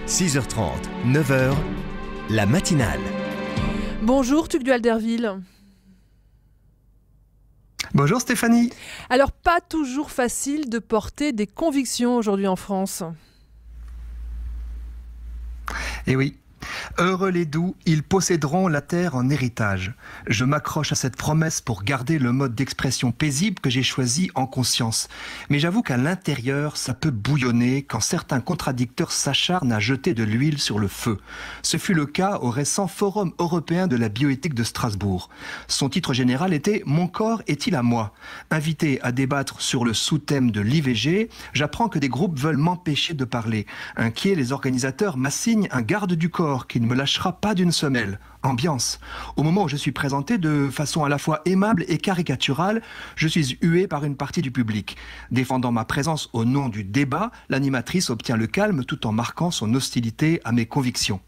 6h30, 9h, la matinale. Bonjour Tugdual Derville. Bonjour Stéphanie. Alors, pas toujours facile de porter des convictions aujourd'hui en France. Eh oui, heureux les doux, ils posséderont la terre en héritage. Je m'accroche à cette promesse pour garder le mode d'expression paisible que j'ai choisi en conscience. Mais j'avoue qu'à l'intérieur, ça peut bouillonner quand certains contradicteurs s'acharnent à jeter de l'huile sur le feu. Ce fut le cas au récent Forum européen de la bioéthique de Strasbourg. Son titre général était « Mon corps est-il à moi ?» Invité à débattre sur le sous-thème de l'IVG, j'apprends que des groupes veulent m'empêcher de parler. Inquiets, les organisateurs m'assignent un garde du corps qui ne me lâchera pas d'une semelle. Ambiance. Au moment où je suis présenté de façon à la fois aimable et caricaturale, je suis hué par une partie du public. Défendant ma présence au nom du débat, l'animatrice obtient le calme tout en marquant son hostilité à mes convictions.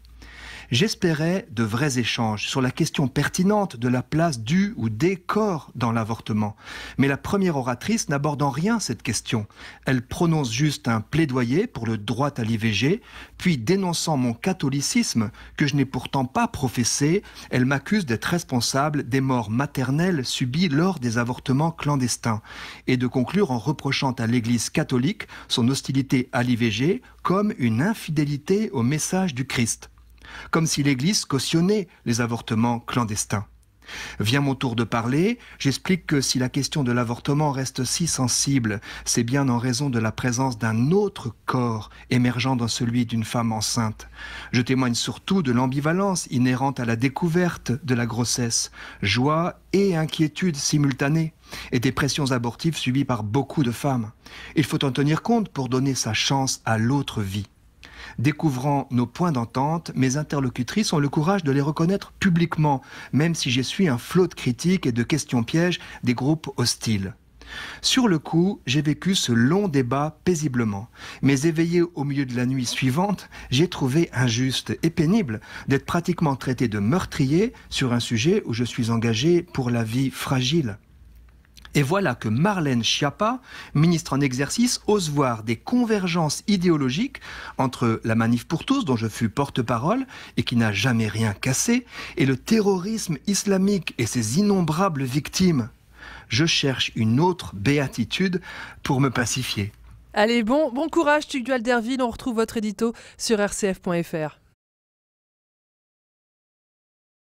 J'espérais de vrais échanges sur la question pertinente de la place du ou des corps dans l'avortement. Mais la première oratrice n'aborde en rien cette question. Elle prononce juste un plaidoyer pour le droit à l'IVG, puis dénonçant mon catholicisme, que je n'ai pourtant pas professé, elle m'accuse d'être responsable des morts maternelles subies lors des avortements clandestins, et de conclure en reprochant à l'Église catholique son hostilité à l'IVG comme une infidélité au message du Christ. Comme si l'Église cautionnait les avortements clandestins. Vient mon tour de parler, j'explique que si la question de l'avortement reste si sensible, c'est bien en raison de la présence d'un autre corps émergeant dans celui d'une femme enceinte. Je témoigne surtout de l'ambivalence inhérente à la découverte de la grossesse, joie et inquiétude simultanées, et des pressions abortives subies par beaucoup de femmes. Il faut en tenir compte pour donner sa chance à l'autre vie. Découvrant nos points d'entente, mes interlocutrices ont le courage de les reconnaître publiquement, même si j'essuie un flot de critiques et de questions pièges des groupes hostiles. Sur le coup, j'ai vécu ce long débat paisiblement, mais éveillé au milieu de la nuit suivante, j'ai trouvé injuste et pénible d'être pratiquement traité de meurtrier sur un sujet où je suis engagé pour la vie fragile. Et voilà que Marlène Schiappa, ministre en exercice, ose voir des convergences idéologiques entre la Manif pour tous, dont je fus porte-parole et qui n'a jamais rien cassé, et le terrorisme islamique et ses innombrables victimes. Je cherche une autre béatitude pour me pacifier. Allez, bon courage Tugdual Derville, on retrouve votre édito sur rcf.fr.